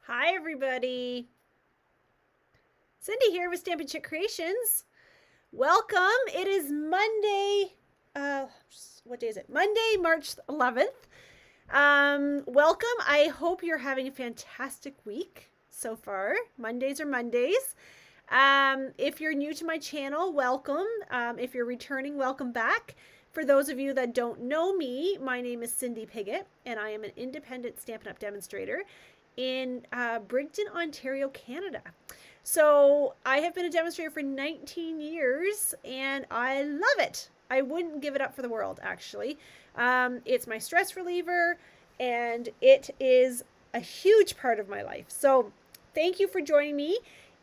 Hi, everybody. Cindy here with Stampin' Chick Creations. Welcome. It is Monday. Uh, what day is it? Monday, March 11th. Welcome. I hope you're having a fantastic week so far. Mondays are Mondays. If you're new to my channel, welcome. If you're returning, welcome back. For those of you that don't know me, my name is Cindy Piggott, and I am an independent Stampin' Up! Demonstrator in Brigton, Ontario, Canada. So I have been a demonstrator for 19 years, and I love it. I wouldn't give it up for the world, actually. It's my stress reliever, and it is a huge part of my life. So thank you for joining me.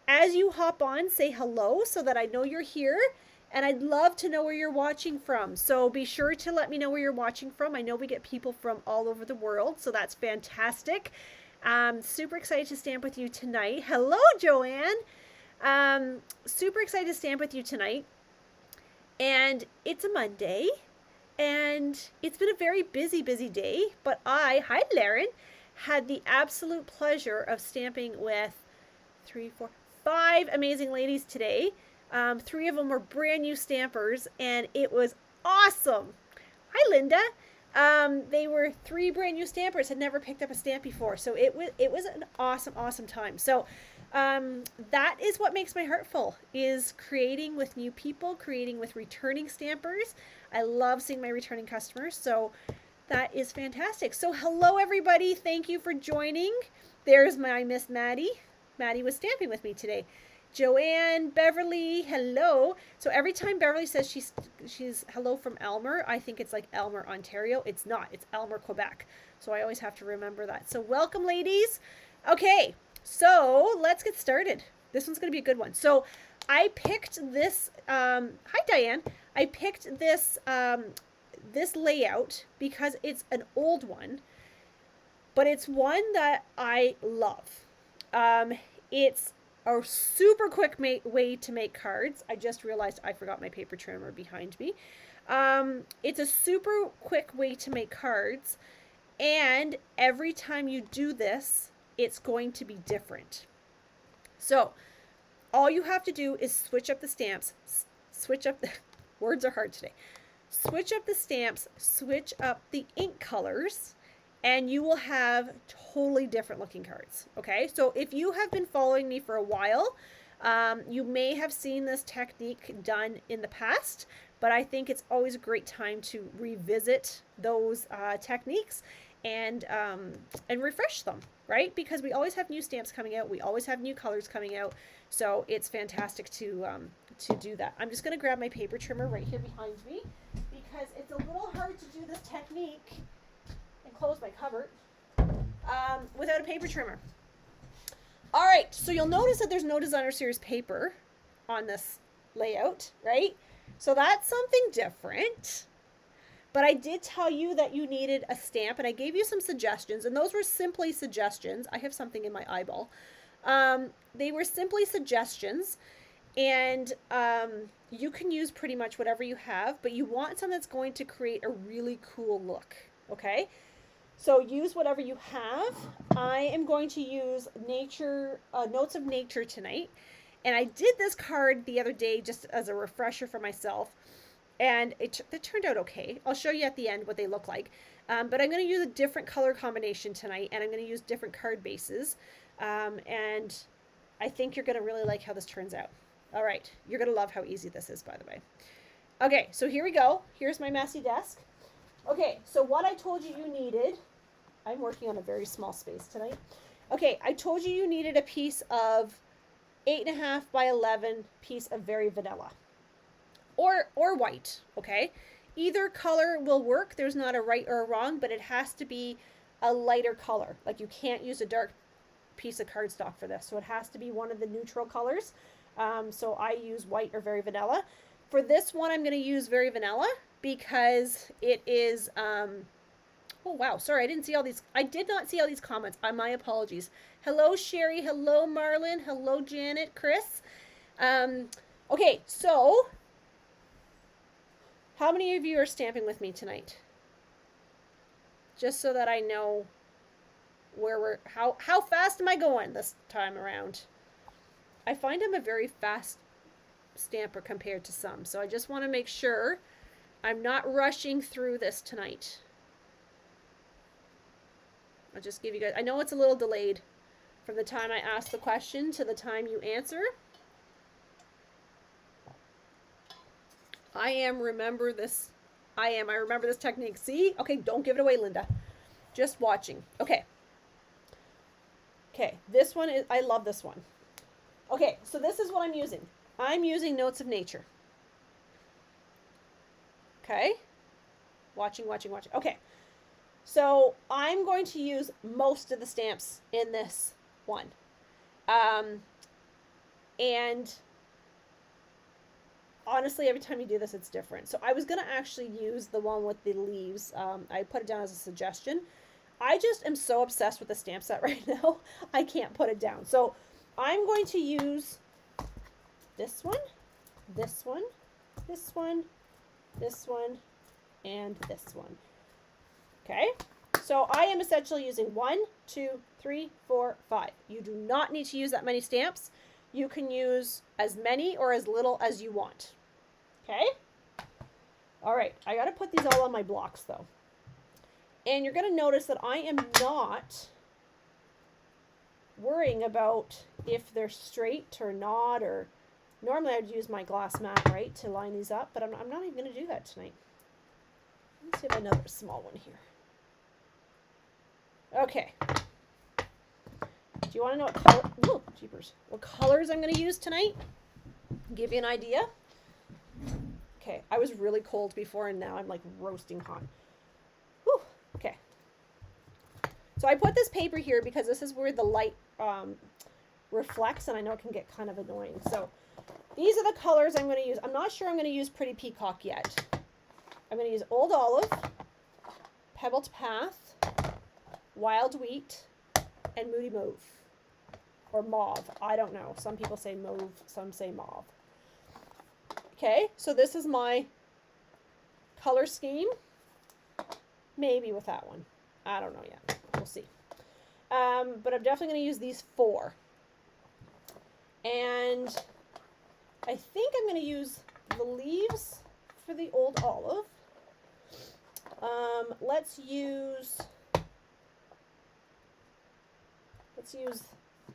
As you hop on, say hello so that I know you're here. And I'd love to know where you're watching from. So be sure to let me know where you're watching from. I know we get people from all over the world, so that's fantastic. Super excited to stamp with you tonight. Hello, Joanne. Super excited to stamp with you tonight. And it's a Monday, and it's been a very busy, busy day. But hi, Laren, had the absolute pleasure of stamping with 5 amazing ladies today. 3 of them were brand new stampers, and it was awesome. Hi, Linda. They were 3 brand new stampers, had never picked up a stamp before, so it was an awesome time. So that is what makes my heart full, is creating with new people, creating with returning stampers. I love seeing my returning customers, so that is fantastic. So hello, everybody. Thank you for joining. There's my Miss Maddie. Maddie was stamping with me today. Joanne, Beverly, hello. So every time Beverly says she's hello from Elmer, I think it's like Elmer, Ontario. It's not. It's Elmer, Quebec. So I always have to remember that. So welcome, ladies. Okay, so let's get started. This one's going to be a good one. So I picked this. Hi, Diane. I picked this this layout because it's an old one, but it's one that I love. It's a super quick way to make cards. I just realized I forgot my paper trimmer behind me. It's a super quick way to make cards, and every time you do this, it's going to be different. So all you have to do is switch up the stamps, switch up the words are hard today. Switch up the stamps, switch up the ink colors, and you will have totally different looking cards. Okay, so if you have been following me for a while, you may have seen this technique done in the past, but I think it's always a great time to revisit those techniques and refresh them, right? Because we always have new stamps coming out, we always have new colors coming out, so it's fantastic to do that. I'm just going to grab my paper trimmer right here behind me because it's a little hard to do this technique and close my cupboard without a paper trimmer. All right, so you'll notice that there's no Designer Series paper on this layout, right? So that's something different. But I did tell you that you needed a stamp, and I gave you some suggestions, and those were simply suggestions. I have something in my eyeball. They were simply suggestions, and you can use pretty much whatever you have, but you want something that's going to create a really cool look, okay? So use whatever you have. I am going to use Notes of Nature tonight. And I did this card the other day just as a refresher for myself. And it turned out okay. I'll show you at the end what they look like. But I'm going to use a different color combination tonight. And I'm going to use different card bases. And I think you're going to really like how this turns out. All right. You're going to love how easy this is, by the way. Okay, so here we go. Here's my messy desk. Okay, so what I told you needed, I'm working on a very small space tonight. Okay, I told you needed a piece of 8.5 by 11 piece of Very Vanilla. Or white, okay? Either color will work. There's not a right or a wrong, but it has to be a lighter color. Like you can't use a dark piece of cardstock for this. So it has to be one of the neutral colors. So I use white or Very Vanilla. For this one, I'm going to use Very Vanilla because it is, oh wow, sorry, I did not see all these comments. My apologies. Hello, Sherry. Hello, Marlon. Hello, Janet. Chris. Okay, so how many of you are stamping with me tonight? Just so that I know how fast am I going this time around? I find I'm a very fast stamper compared to some, so I just want to make sure I'm not rushing through this tonight. I'll just give you guys, I know it's a little delayed from the time I ask the question to the time you answer. I remember this technique. See? Okay, don't give it away, Linda. Just watching. Okay. Okay, this one is, I love this one. Okay, so this is what I'm using. I'm using Notes of Nature. Okay? Watching. Okay. So I'm going to use most of the stamps in this one. And honestly, every time you do this, it's different. So I was going to actually use the one with the leaves. I put it down as a suggestion. I just am so obsessed with the stamp set right now. I can't put it down. So I'm going to use this one, this one, this one, this one, and this one. Okay? So I am essentially using 1, 2, 3, 4, 5. You do not need to use that many stamps. You can use as many or as little as you want. Okay? All right. I got to put these all on my blocks, though. And you're going to notice that I am not worrying about if they're straight or not, or normally I'd use my glass mat, right, to line these up, but I'm not even going to do that tonight. Let's see if another small one here. Okay. Do you want to know what colors I'm going to use tonight? Give you an idea. Okay, I was really cold before and now I'm like roasting hot. Whew. Okay. So I put this paper here because this is where the light reflects, and I know it can get kind of annoying. So these are the colors I'm going to use. I'm not sure I'm going to use Pretty Peacock yet. I'm going to use Old Olive, Pebbled Path, Wild Wheat, and Moody Mauve. Or Mauve. I don't know. Some people say mauve, some say mauve. Okay, so this is my color scheme. Maybe with that one. I don't know yet. We'll see. But I'm definitely going to use these 4. And I think I'm going to use the leaves for the Old Olive. Let's use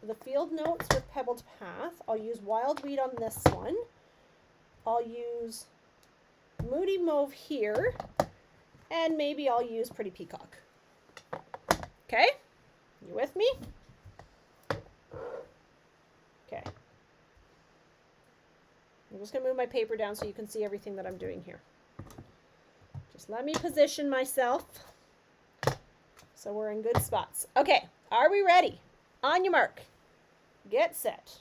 the Field Notes with Pebbled Path. I'll use Wild Wheat on this one. I'll use Moody Mauve here. And maybe I'll use Pretty Peacock. Okay? You with me? Okay. I'm just going to move my paper down so you can see everything that I'm doing here. Just let me position myself so we're in good spots. Okay, are we ready? On your mark. Get set.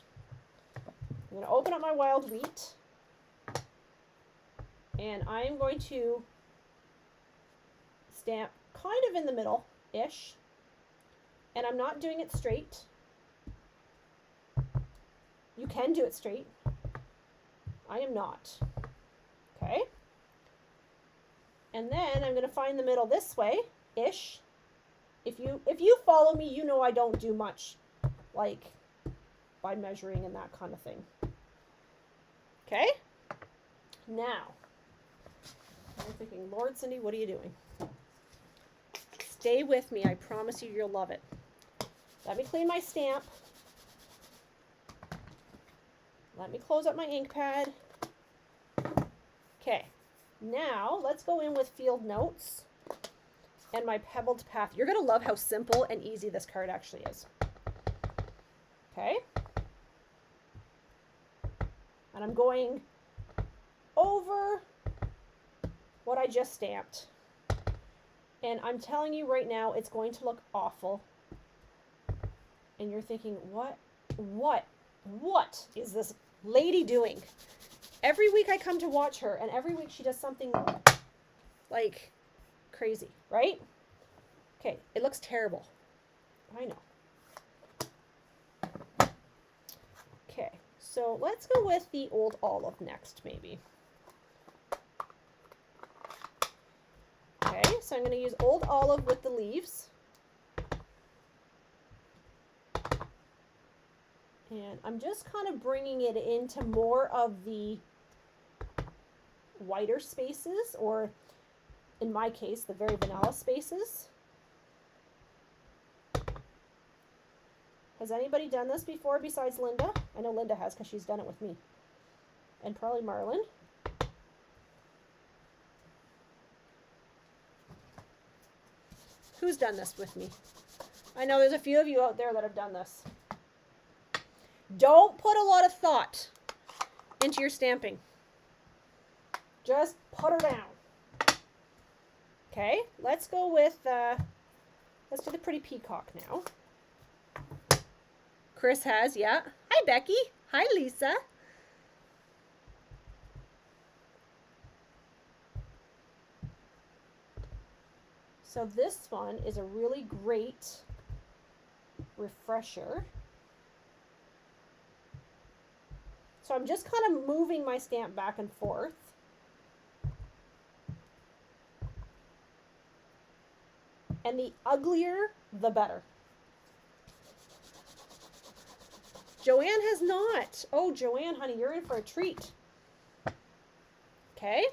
I'm going to open up my Wild Wheat. And I am going to stamp kind of in the middle-ish. And I'm not doing it straight. You can do it straight. I am not. Okay. And then I'm going to find the middle this way-ish. If you follow me, you know I don't do much like by measuring and that kind of thing. Okay? Now, I'm thinking, Lord, Cindy, what are you doing? Stay with me. I promise you, you'll love it. Let me clean my stamp. Let me close up my ink pad. Okay. Now, let's go in with Field Notes and my Pebbled Path. You're going to love how simple and easy this card actually is. Okay. And I'm going over what I just stamped. And I'm telling you right now, it's going to look awful. And you're thinking, what is this lady doing? Every week I come to watch her, and every week she does something like crazy, right? Okay, it looks terrible. I know. Okay, so let's go with the Old Olive next, maybe. Okay, so I'm going to use Old Olive with the leaves. And I'm just kind of bringing it into more of the whiter spaces, or in my case, the very vanilla spaces. Has anybody done this before besides Linda? I know Linda has because she's done it with me. And probably Marlon. Who's done this with me? I know there's a few of you out there that have done this. Don't put a lot of thought into your stamping. Just put her down. Okay, let's go with, let's do the pretty peacock now. Chris has, yeah. Hi, Becky. Hi, Lisa. So this one is a really great refresher. So I'm just kind of moving my stamp back and forth. And the uglier, the better. Joanne has not. Oh, Joanne, honey, you're in for a treat. Okay.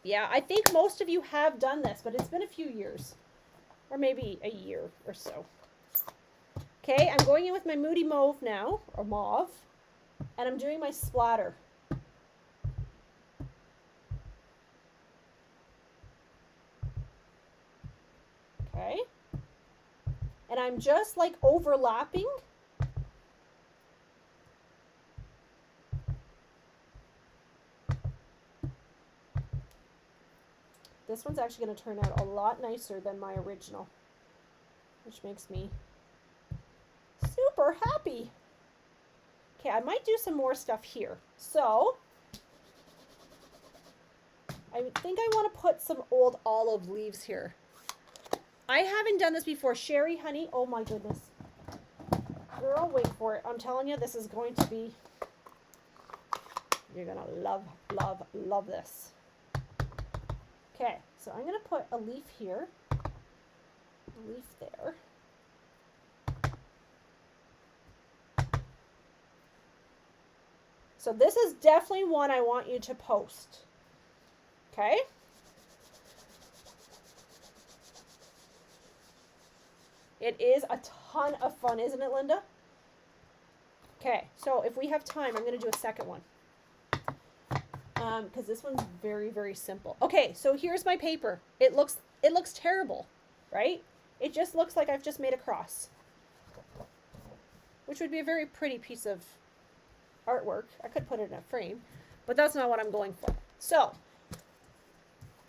Yeah, I think most of you have done this, but it's been a few years. Or maybe a year or so. Okay, I'm going in with my Moody Mauve now, or Mauve. And I'm doing my splatter. Okay. And I'm just like overlapping. This one's actually going to turn out a lot nicer than my original, which makes me super happy. Okay, I might do some more stuff here. So, I think I want to put some old olive leaves here. I haven't done this before. Sherry, honey, oh my goodness. Girl, wait for it. I'm telling you, this is going to be, you're going to love, love, love this. Okay, so I'm going to put a leaf here, a leaf there. So this is definitely one I want you to post. Okay? It is a ton of fun, isn't it, Linda? Okay, so if we have time, I'm going to do a second one. Because this one's very, very simple. Okay, so here's my paper. It looks terrible, right? It just looks like I've just made a cross, which would be a very pretty piece of artwork. I could put it in a frame, but that's not what I'm going for. So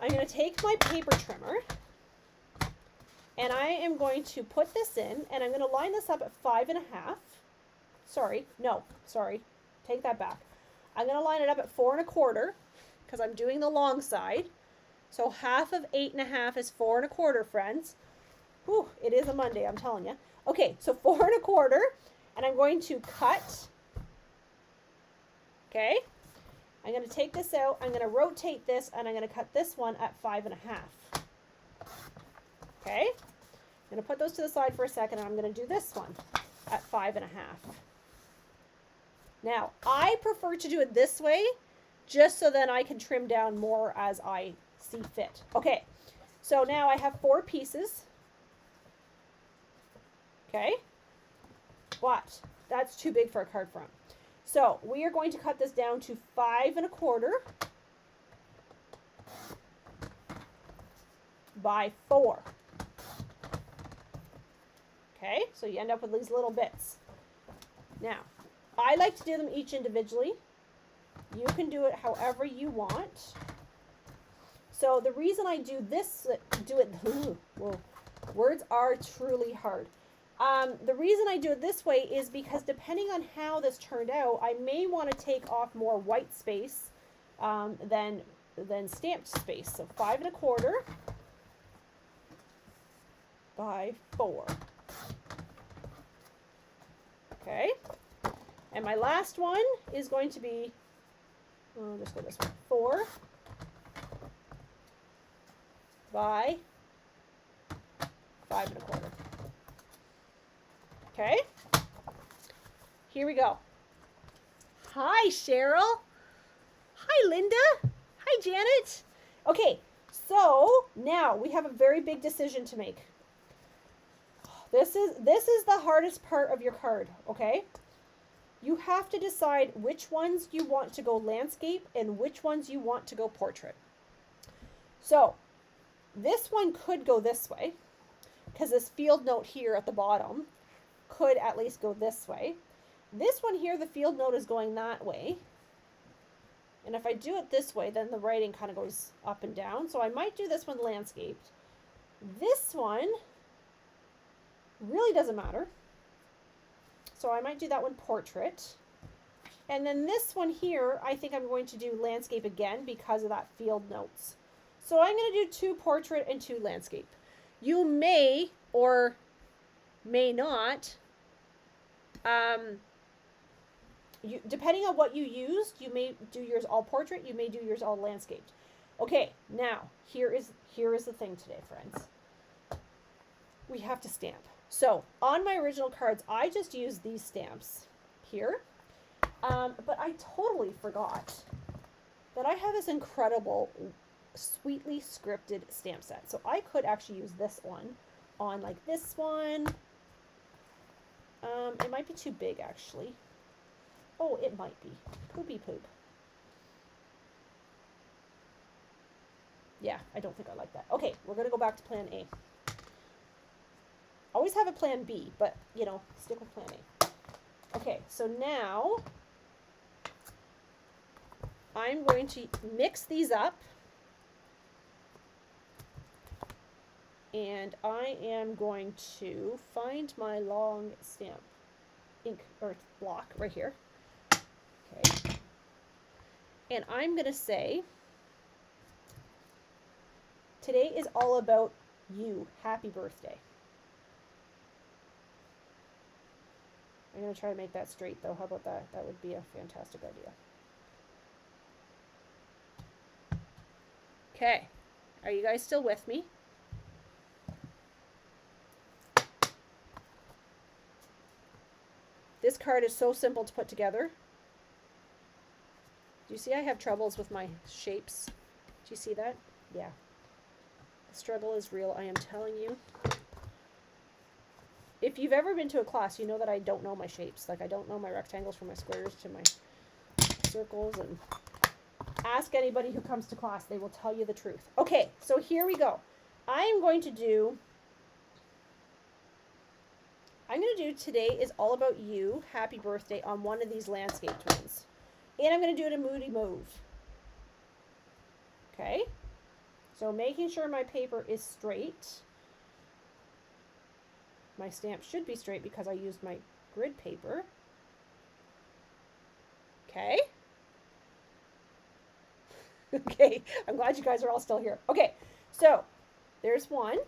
I'm going to take my paper trimmer and I am going to put this in, and I'm going to line this up at 5.5. Sorry, take that back. I'm going to line it up at 4.25 because I'm doing the long side. So half of 8.5 is 4.25, friends. Whew, it is a Monday, I'm telling you. Okay, so 4.25, and I'm going to cut. Okay, I'm going to take this out. I'm going to rotate this, and I'm going to cut this one at 5.5. Okay, I'm going to put those to the side for a second, and I'm going to do this one at 5.5. Now, I prefer to do it this way, just so then I can trim down more as I see fit. Okay, so now I have 4 pieces. Okay, but that's too big for a card front. So we are going to cut this down to 5.25 by 4. Okay, so you end up with these little bits. Now, I like to do them each individually. You can do it however you want. So the reason I do this, words are truly hard. The reason I do it this way is because depending on how this turned out, I may want to take off more white space than stamped space. So 5.25 by 4. Okay. And my last one is going to be, I'll just go this way, 4 by 5.25. Okay, Here we go. Hi, Cheryl. Hi, Linda. Hi, Janet. Okay, so now we have a very big decision to make. This is the hardest part of your card, okay? You have to decide which ones you want to go landscape and which ones you want to go portrait. So this one could go this way because this field note here at the bottom could at least go this way. This one here, the field note is going that way. And if I do it this way, then the writing kind of goes up and down. So I might do this one landscaped. This one really doesn't matter. So I might do that one portrait. And then this one here, I think I'm going to do landscape again because of that field notes. So I'm going to do 2 portrait and 2 landscape. You may or may not, depending on what you used, you may do yours all portrait, you may do yours all landscaped. Okay, now here is the thing today, friends. We have to stamp. So on my original cards, I just used these stamps here, but I totally forgot that I have this incredible, sweetly scripted stamp set. So I could actually use this one on like this one. It might be too big actually. Oh, it might be. Poopy poop. Yeah, I don't think I like that. Okay, we're going to go back to plan A. Always have a plan B, but, you know, stick with plan A. Okay, so now I'm going to mix these up. And I am going to find my long stamp ink or block right here. Okay. And I'm going to say, today is all about you. Happy birthday. I'm going to try to make that straight, though. How about that? That would be a fantastic idea. Okay. Are you guys still with me? This card is so simple to put together. Do you see I have troubles with my shapes? Do you see that? Yeah. The struggle is real, I am telling you. If you've ever been to a class, you know that I don't know my shapes. Like, I don't know my rectangles from my squares to my circles. And ask anybody who comes to class. They will tell you the truth. Okay, so here we go. I'm going to do Today is All About You, Happy Birthday on one of these landscaped ones. And I'm going to do it a Moody Move. Okay? So making sure my paper is straight. My stamp should be straight because I used my grid paper. Okay. Okay, I'm glad you guys are all still here. Okay, so there's one.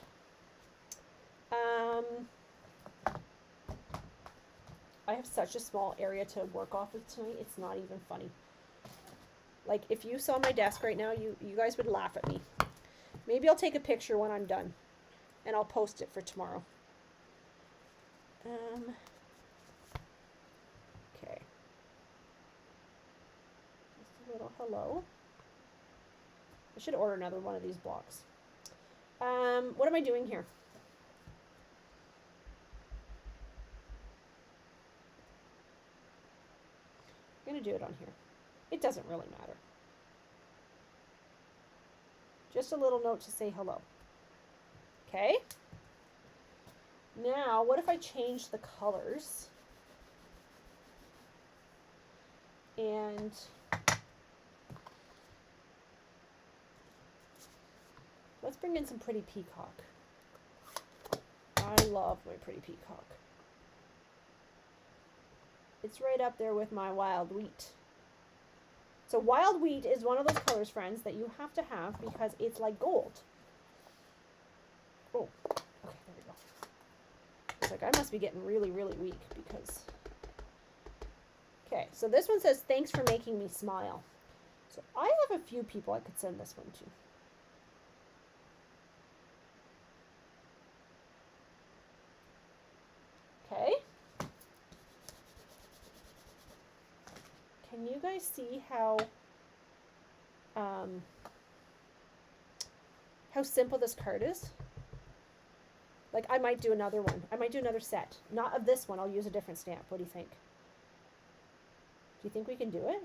I have such a small area to work off of tonight, it's not even funny. Like, if you saw my desk right now, you guys would laugh at me. Maybe I'll take a picture when I'm done, and I'll post it for tomorrow. Okay. Just a little hello. I should order another one of these blocks. What am I doing here? I'm going to do it on here. It doesn't really matter. Just a little note to say hello. Okay? Now, what if I change the colors? And let's bring in some pretty peacock. I love my pretty peacock. It's right up there with my wild wheat. So wild wheat is one of those colors, friends, that you have to have because it's like gold. Oh, okay, there we go. It's like I must be getting really, really weak because... Okay, so this one says, thanks for making me smile. So I have a few people I could send this one to. Okay. guys see how simple this card is? Like, I might do another one. I might do another set. Not of this one. I'll use a different stamp. What do you think? Do you think we can do it?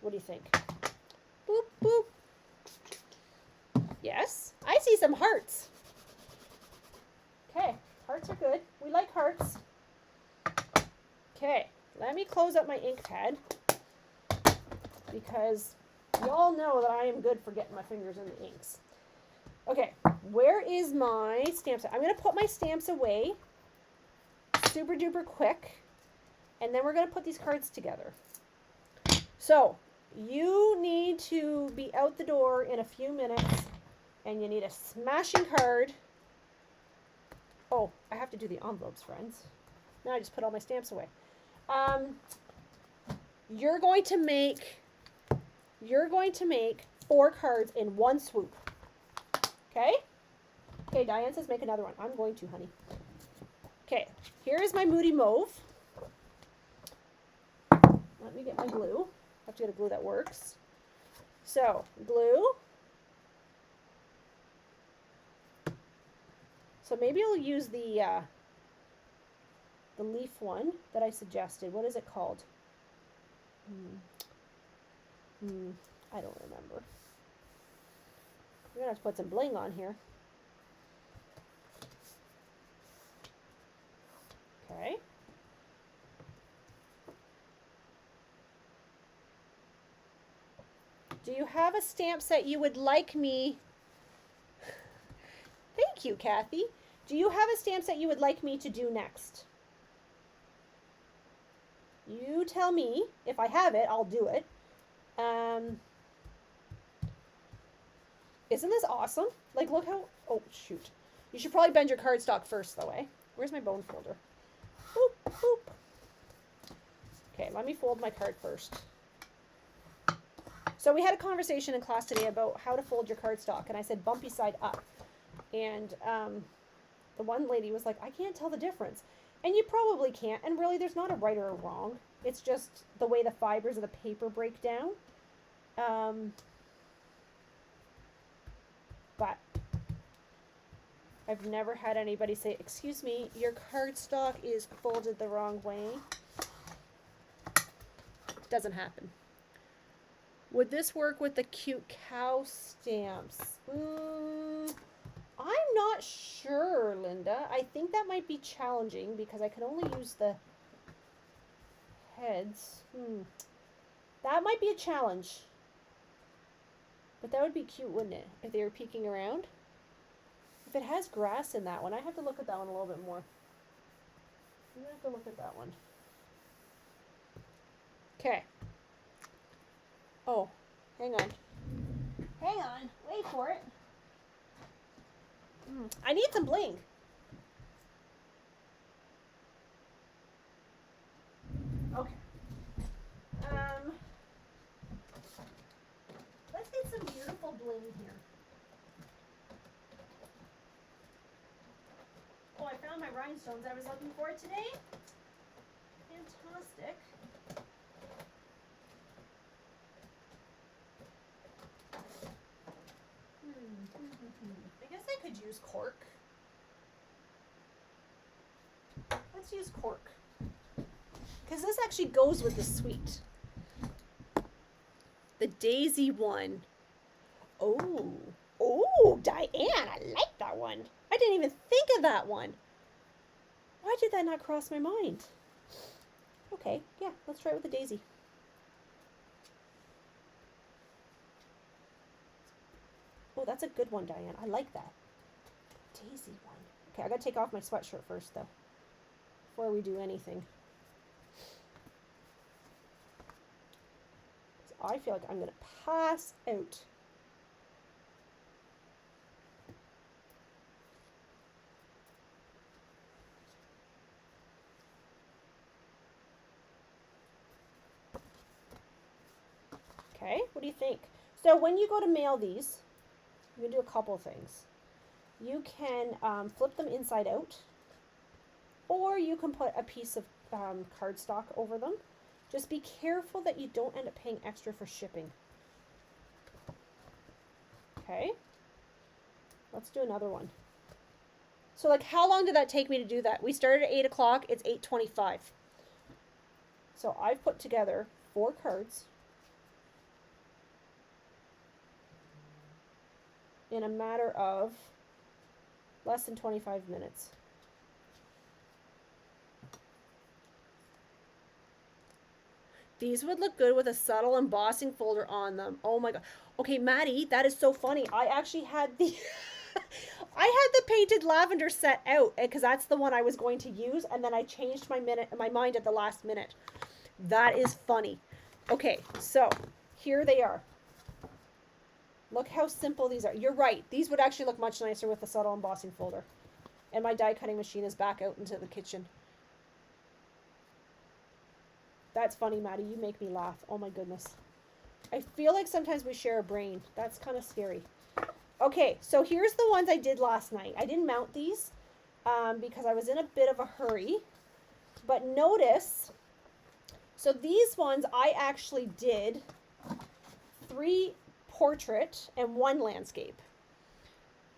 What do you think? Boop, boop. Yes, I see some hearts. Okay, hearts are good. We like hearts. Okay, let me close up my ink pad because y'all know that I am good for getting my fingers in the inks. Okay, where is my stamp set? I'm going to put my stamps away super duper quick, and then we're going to put these cards together. So, you need to be out the door in a few minutes, and you need a smashing card. Oh, I have to do the envelopes, friends. Now I just put all my stamps away. You're going to make 4 cards in one swoop. Okay? Okay, Diane says make another one. I'm going to, honey. Okay, here is my Moody Mauve. Let me get my glue. I have to get a glue that works. So, glue. So maybe I'll use the leaf one that I suggested. What is it called? I don't remember. We're going to have to put some bling on here. Okay. Do you have a stamp set you would like me... Thank you, Kathy. Do you have a stamp set you would like me to do next? You tell me. If I have it, I'll do it. Isn't this awesome? Like, look how... Oh, shoot. You should probably bend your cardstock first, though, eh? Where's my bone folder? Boop, boop. Okay, let me fold my card first. So we had a conversation in class today about how to fold your cardstock, and I said bumpy side up. And the one lady was like, I can't tell the difference. And you probably can't. And really, there's not a right or a wrong. It's just the way the fibers of the paper break down. But I've never had anybody say, excuse me, your cardstock is folded the wrong way. Doesn't happen. Would this work with the cute cow stamps? I'm not sure, Linda. I think that might be challenging because I could only use the heads. That might be a challenge. But that would be cute, wouldn't it? If they were peeking around. If it has grass in that one, I have to look at that one a little bit more. I'm going to have to look at that one. Okay. Oh, hang on. Hang on. Wait for it. I need some bling. Okay. Let's get some beautiful bling here. Oh, I found my rhinestones I was looking for today. Fantastic. I guess I could use cork. Let's use cork. Because this actually goes with the sweet. The daisy one. Oh, Diane, I like that one. I didn't even think of that one. Why did that not cross my mind? Okay, yeah, let's try it with the daisy. Oh, that's a good one, Diane. I like that. Daisy one. Okay, I gotta take off my sweatshirt first, though, before we do anything. I feel like I'm gonna pass out. Okay, what do you think? So when you go to mail these, you can do a couple things. You can flip them inside out, or you can put a piece of cardstock over them. Just be careful that you don't end up paying extra for shipping. Okay, let's do another one. So like, how long did that take me to do that? We started at 8 o'clock, it's 8:25. So I've put together 4 cards in a matter of less than 25 minutes. These would look good with a subtle embossing folder on them. Oh my God. Okay, Maddie, that is so funny. I actually had the I had the painted lavender set out because that's the one I was going to use, and then I changed my mind at the last minute. That is funny. Okay, so here they are. Look how simple these are. You're right. These would actually look much nicer with the subtle embossing folder. And my die cutting machine is back out into the kitchen. That's funny, Maddie. You make me laugh. Oh my goodness. I feel like sometimes we share a brain. That's kind of scary. Okay, so here's the ones I did last night. I didn't mount these because I was in a bit of a hurry. But notice, so these ones I actually did 3 portrait and 1 landscape.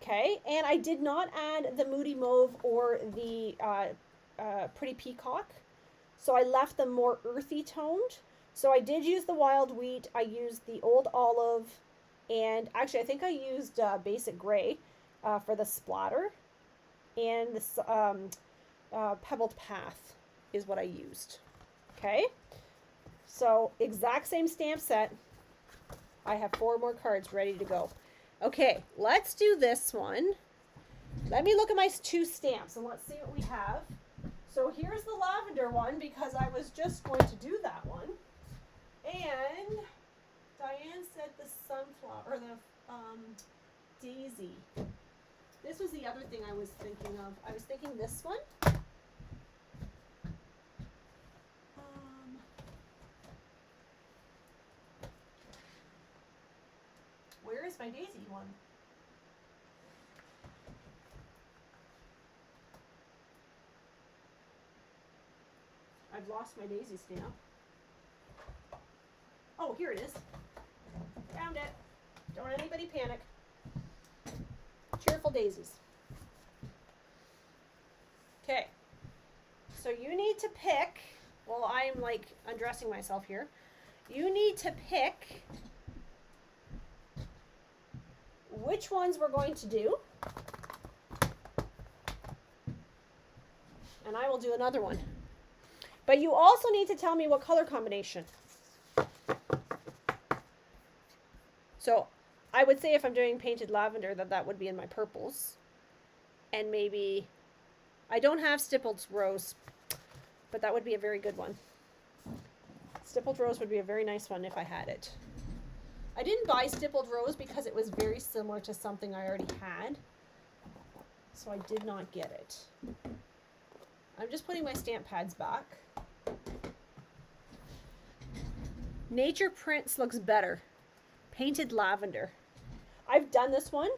Okay, and I did not add the Moody Mauve or the Pretty Peacock. So I left them more earthy toned. So I did use the wild wheat. I used the old olive. And actually, I think I used basic gray for the splatter. And this pebbled path is what I used. Okay. So exact same stamp set. I have 4 more cards ready to go. Okay, let's do this one. Let me look at my 2 stamps and let's see what we have. So here's the lavender one because I was just going to do that one. And Diane said the sunflower, or the daisy. This was the other thing I was thinking of. I was thinking this one. Where is my daisy one? I've lost my daisy stamp. Oh, here it is. Found it. Don't anybody panic. Cheerful daisies. Okay. So you need to pick, well, I'm like undressing myself here. You need to pick which ones we're going to do. And I will do another one. But you also need to tell me what color combination. So I would say if I'm doing painted lavender that would be in my purples. And maybe, I don't have stippled rose, but that would be a very good one. Stippled rose would be a very nice one if I had it. I didn't buy stippled rose because it was very similar to something I already had. So I did not get it. I'm just putting my stamp pads back. Nature Prints looks better. Painted lavender. I've done this one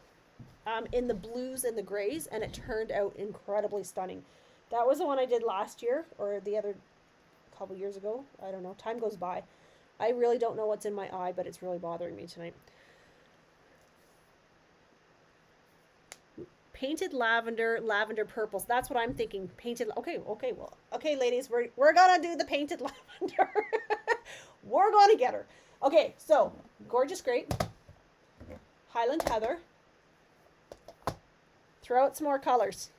in the blues and the grays, and it turned out incredibly stunning. That was the one I did last year, or the other couple years ago. I don't know. Time goes by. I really don't know what's in my eye, but it's really bothering me tonight. Painted lavender, lavender purples. That's what I'm thinking. Painted. Okay, ladies, we're gonna do the painted lavender. We're gonna get her. Okay, so Gorgeous Grape, Highland Heather. Throw out some more colors.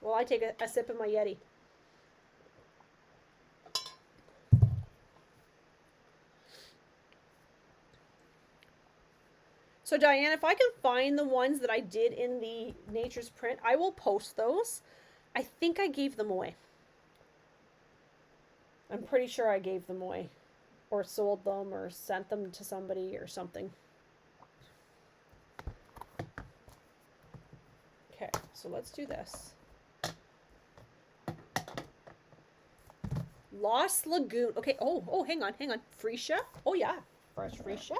Well, I take a sip of my Yeti. So Diane, if I can find the ones that I did in the Nature's Print, I will post those. I think I gave them away. I'm pretty sure I gave them away, or sold them, or sent them to somebody or something. Okay, so let's do this. Lost Lagoon. Okay, oh, hang on. Freesia. Oh yeah, fresh Freesia.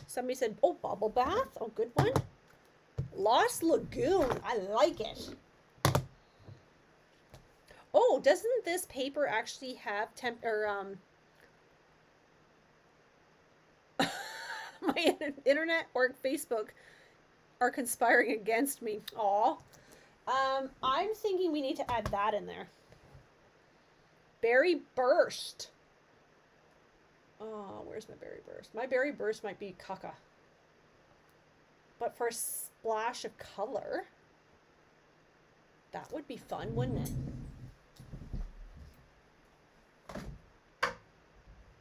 Somebody said, oh, Bubble Bath. Oh, good one. Lost Lagoon. I like it. Oh, doesn't this paper actually have my internet or Facebook are conspiring against me. Aw. I'm thinking we need to add that in there. Berry Burst. Oh, where's my Berry Burst? My Berry Burst might be caca. But for a splash of color, that would be fun, wouldn't it?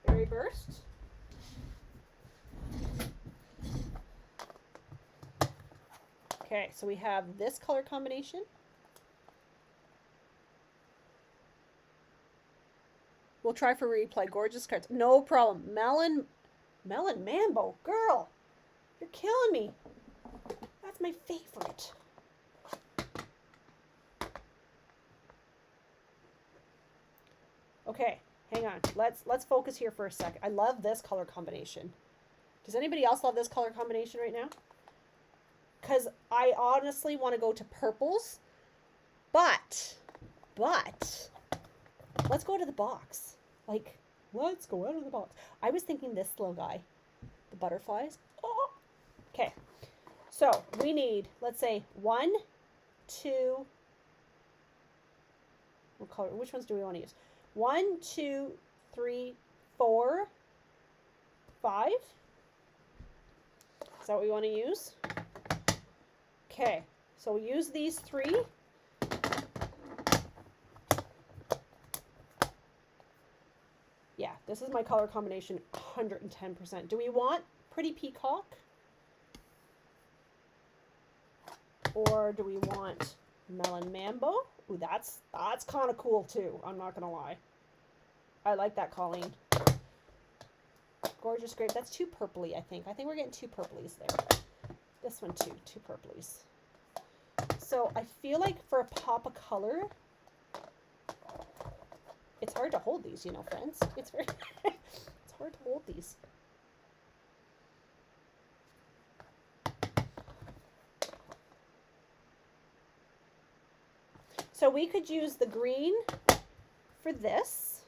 Berry Burst. Okay, so we have this color combination. We'll try for replay. Gorgeous cards. No problem. Melon Mambo. Girl, you're killing me. That's my favorite. Okay, hang on. Let's focus here for a second. I love this color combination. Does anybody else love this color combination right now? Because I honestly want to go to purples, but let's go to the box. Like, let's go out of the box. I was thinking this little guy, the butterflies. Oh. Okay, so we need, let's say 1, 2, what color, which ones do we want to use? 1, 2, 3, 4, 5. Is that what we want to use? Okay, so we'll use these 3. Yeah, this is my color combination 110%. Do we want Pretty Peacock? Or do we want Melon Mambo? Ooh, that's kind of cool too. I'm not going to lie. I like that, Colleen. Gorgeous Grape. That's too purpley, I think. I think we're getting 2 purplies there. This one too, 2 purplies. So I feel like for a pop of color, it's hard to hold these, you know, friends. It's very, it's hard to hold these. So we could use the green for this.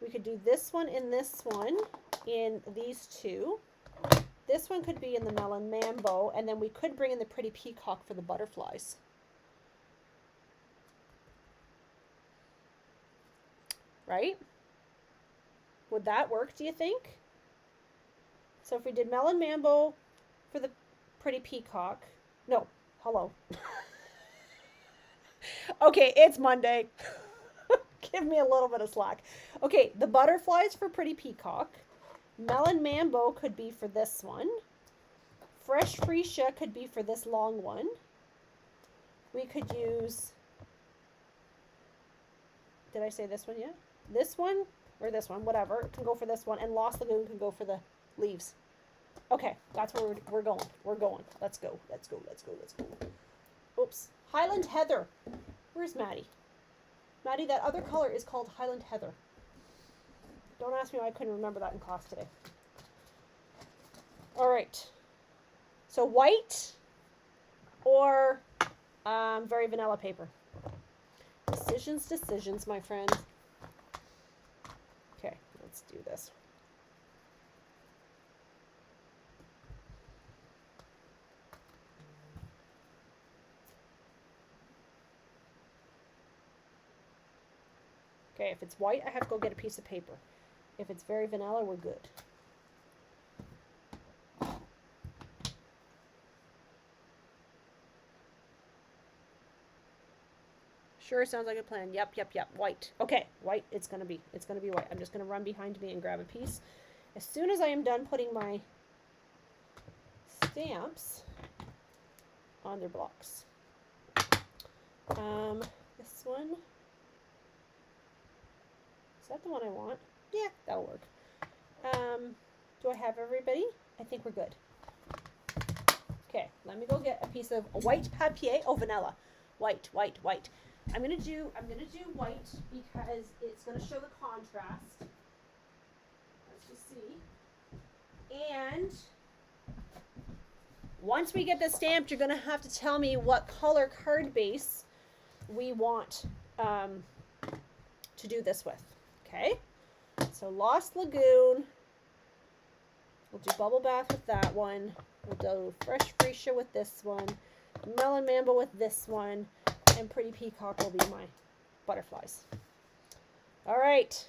We could do this one and this one in these 2. This one could be in the Melon Mambo, and then we could bring in the Pretty Peacock for the butterflies. Right? Would that work, do you think? So if we did Melon Mambo for the Pretty Peacock. No, hello. Okay, it's Monday. Give me a little bit of slack. Okay, the butterflies for Pretty Peacock. Melon Mambo could be for this one. Fresh Freesia could be for this long one. We could use, did I say this one yet? This one or this one, whatever. It can go for this one. And Lost Lagoon can go for the leaves. Okay, that's where we're going. We're going. Let's go. Let's go. Let's go. Let's go. Oops. Highland Heather. Where's Maddie? Maddie, that other color is called Highland Heather. Don't ask me why I couldn't remember that in class today. All right. So white or very vanilla paper. Decisions, my friend. Okay, let's do this. Okay, if it's white, I have to go get a piece of paper. If it's very vanilla, we're good. Sure, sounds like a plan. Yep. White. Okay, white. It's gonna be white. I'm just gonna run behind me and grab a piece. As soon as I am done putting my stamps on their blocks. This one. Is that the one I want? Yeah, that'll work. Do I have everybody? I think we're good. Okay, let me go get a piece of white papier. Oh, vanilla. White. I'm gonna do white because it's gonna show the contrast. Let's just see. And Once we get this stamped, you're going to have to tell me what color card base we want to do this with. Okay? So Lost Lagoon. We'll do Bubble Bath with that one. We'll do Fresh Freesia with this one. Melon Mambo with this one. And Pretty Peacock will be my butterflies. All right.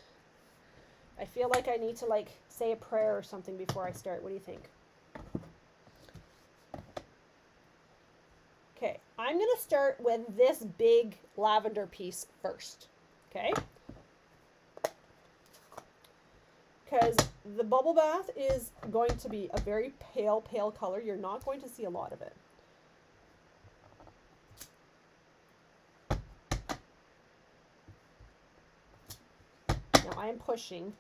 I feel like I need to like say a prayer or something before I start. What do you think? Okay, I'm going to start with this big lavender piece first. Okay? Because the Bubble Bath is going to be a very pale, pale color. You're not going to see a lot of it. Now I am pushing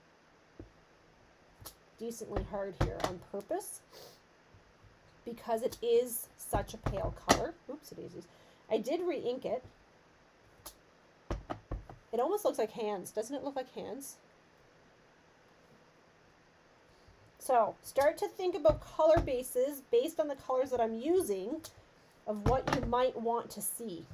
decently hard here on purpose because it is such a pale color. Oopsie daisies. I did re-ink it. It almost looks like hands. Doesn't it look like hands? So start to think about color bases based on the colors that I'm using of what you might want to see.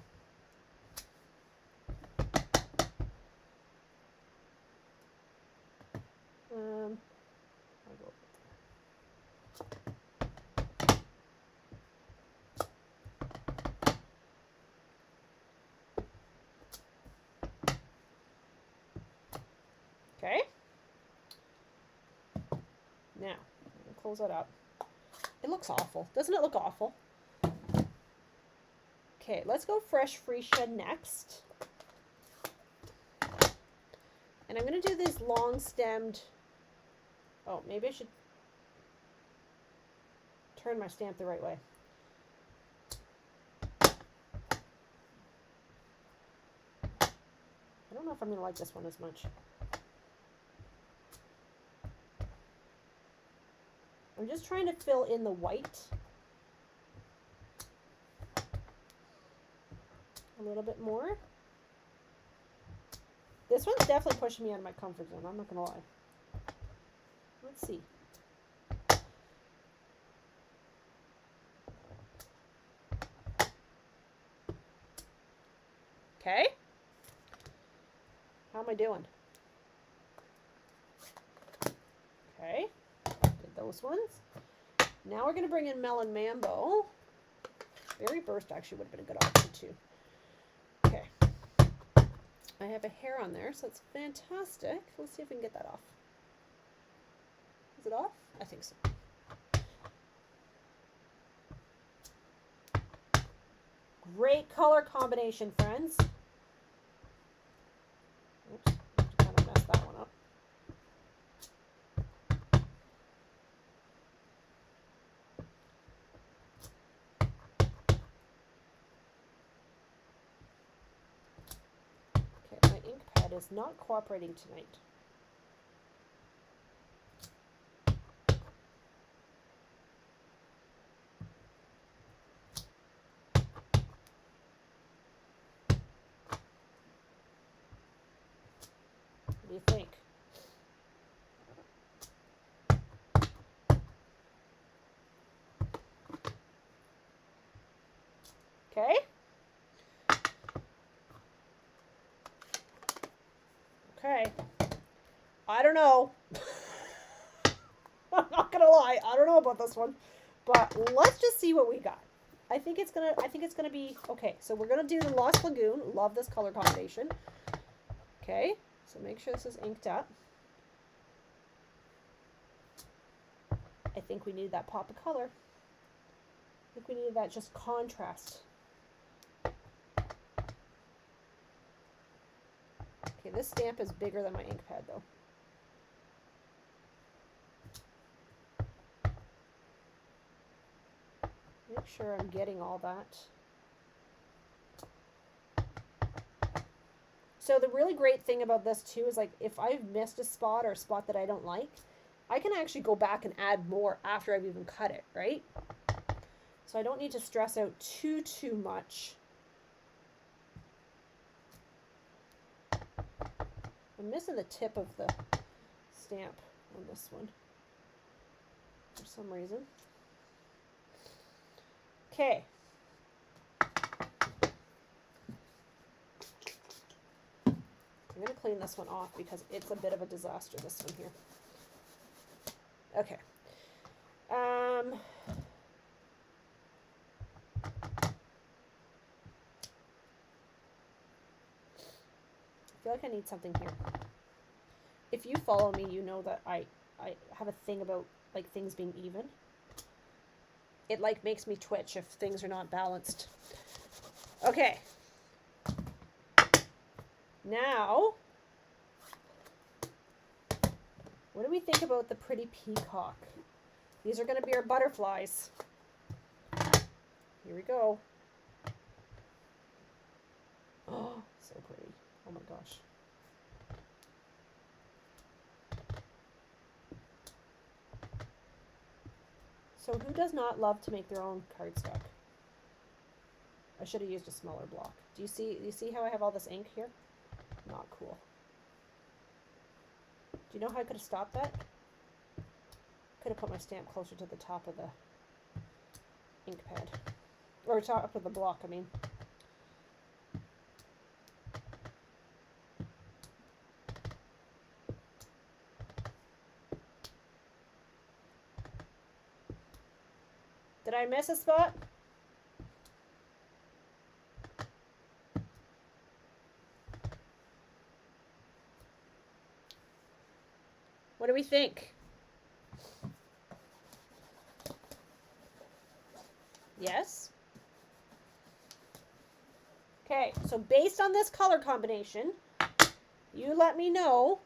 Okay. Now, I'm gonna close that up. It looks awful. Doesn't it look awful? Okay, let's go Fresh Freesia next. And I'm going to do these long stemmed. Oh, maybe I should turn my stamp the right way. I don't know if I'm going to like this one as much. I'm just trying to fill in the white a little bit more. This one's definitely pushing me out of my comfort zone, I'm not going to lie. Let's see. Okay. How am I doing? Okay. Did those ones. Now we're going to bring in Melon Mambo. Berry Burst actually would have been a good option too. Okay. I have a hair on there, so it's fantastic. Let's see if we can get that off. Is it off? I think so. Great color combination, friends. Oops, kind of messed that one up. Okay, my ink pad is not cooperating tonight. What do you think? Okay. Okay. I don't know. I'm not gonna lie. I don't know about this one, but let's just see what we got. I think it's gonna be okay. So we're gonna do the Lost Lagoon. Love this color combination. Okay. So make sure this is inked up. I think we need that pop of color. I think we needed that just contrast. Okay, this stamp is bigger than my ink pad though. Make sure I'm getting all that. So the really great thing about this too is like if I've missed a spot or a spot that I don't like, I can actually go back and add more after I've even cut it, right? So I don't need to stress out too much. I'm missing the tip of the stamp on this one for some reason. Okay. I'm going to clean this one off because it's a bit of a disaster, this one here. Okay. I feel like I need something here. If you follow me, you know that I have a thing about like things being even. It like makes me twitch if things are not balanced. Okay. Now, what do we think about the pretty peacock? These are going to be our butterflies. Here we go. Oh, so pretty. Oh my gosh. So who does not love to make their own cardstock? I should have used a smaller block. Do you see how I have all this ink here? Not cool. Do you know how I could have stopped that? Could have put my stamp closer to the top of the ink pad. Or top of the block, I mean. Did I miss a spot? What do we think? Yes? Okay, so based on this color combination, you let me know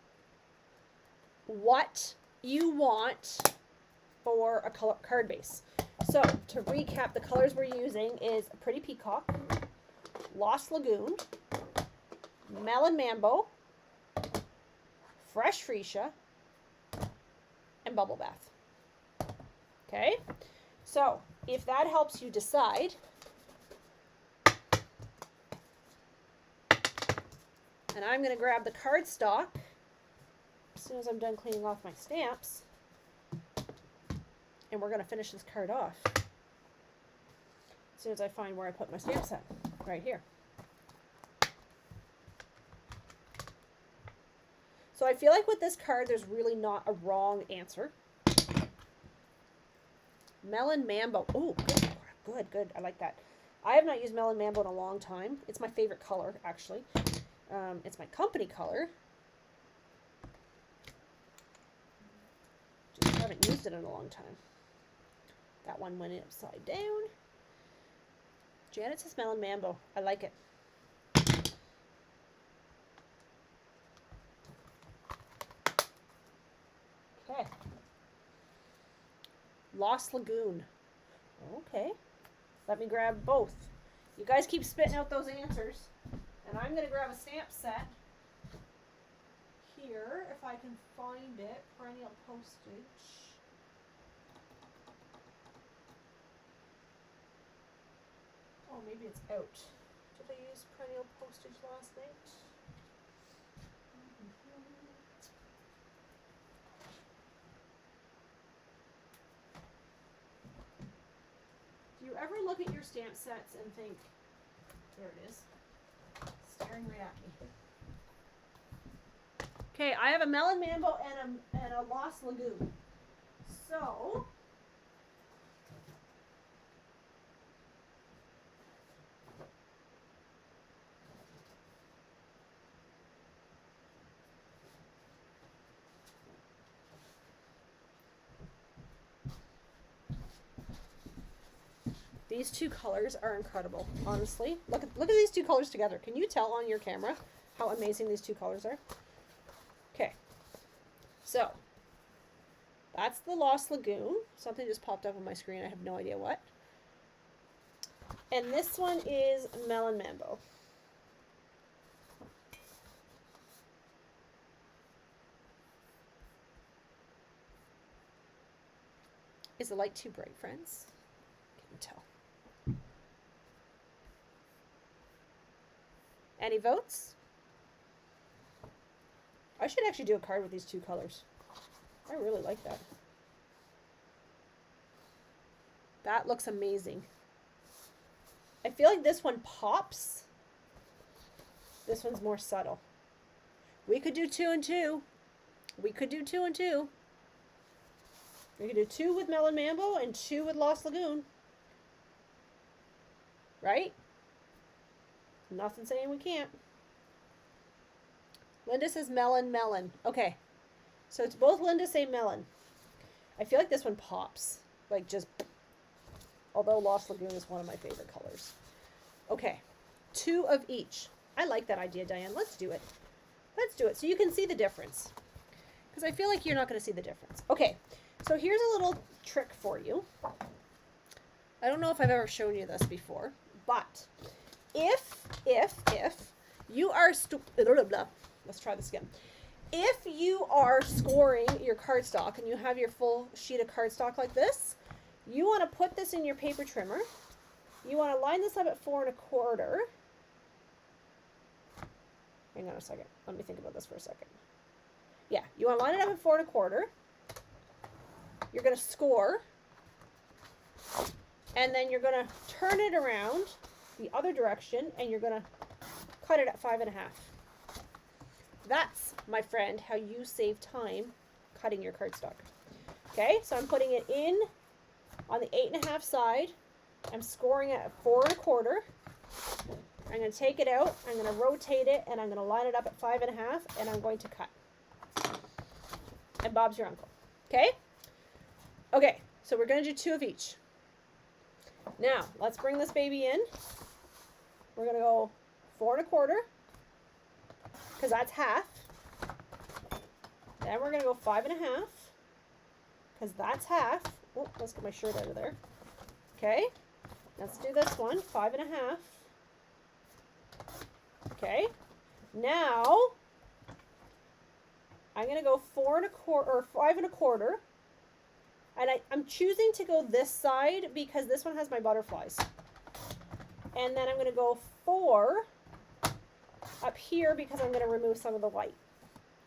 what you want for a color card base. So, to recap, the colors we're using is Pretty Peacock, Lost Lagoon, Melon Mambo, Fresh Freesia, and Bubble Bath. Okay? So, if that helps you decide, and I'm going to grab the cardstock as soon as I'm done cleaning off my stamps, and we're going to finish this card off as soon as I find where I put my stamp set. Right here. So I feel like with this card, there's really not a wrong answer. Melon Mambo. Oh, good, good, good. I like that. I have not used Melon Mambo in a long time. It's my favorite color, actually. It's my company color. Just haven't used it in a long time. That one went upside down. Janet says Melon Mambo. I like it. Okay. Lost Lagoon. Okay. Let me grab both. You guys keep spitting out those answers. And I'm going to grab a stamp set here, if I can find it. Perennial postage. Oh, maybe it's out. Did I use perennial postage last night? Do you ever look at your stamp sets and think, there it is, staring right at me? Okay, I have a Melon Mambo and a Lost Lagoon. So, these two colors are incredible, honestly. Look at these two colors together. Can you tell on your camera how amazing these two colors are? Okay. So, that's the Lost Lagoon. Something just popped up on my screen. I have no idea what. And this one is Melon Mambo. Is the light too bright, friends? Can't tell. Any votes? I should actually do a card with these two colors. I really like that. That looks amazing. I feel like this one pops. This one's more subtle. We could do 2 and 2. We could do 2 and 2. We could do 2 with Melon Mambo and 2 with Lost Lagoon. Right? Nothing saying we can't. Linda says melon, melon. Okay. So it's both Linda say melon. I feel like this one pops. Like just, although Lost Lagoon is one of my favorite colors. Okay. 2 of each. I like that idea, Diane. Let's do it. Let's do it so you can see the difference. Because I feel like you're not going to see the difference. Okay. So here's a little trick for you. I don't know if I've ever shown you this before, but if you are let's try this again. If you are scoring your cardstock and you have your full sheet of cardstock like this, you want to put this in your paper trimmer. You want to line this up at 4 1/4. Hang on a second. Let me think about this for a second. Yeah, you want to line it up at 4 1/4. You're going to score. And then you're going to turn it around the other direction and you're going to cut it at 5 1/2. That's, my friend, how you save time cutting your cardstock. Okay, so I'm putting it in on the 8 1/2 side. I'm scoring it at 4 1/4. I'm going to take it out, I'm going to rotate it, and I'm going to line it up at 5 1/2, and I'm going to cut. And Bob's your uncle. Okay? Okay, so we're going to do 2 of each. Now, let's bring this baby in. We're going to go 4 1/4, because that's half. Then we're going to go 5 1/2, because that's half. Oh, let's get my shirt out of there. Okay, let's do this one, 5 1/2. Okay, now I'm going to go 4 1/4 or 5 1/4. And I'm choosing to go this side because this one has my butterflies. And then I'm going to go 4 up here because I'm going to remove some of the white.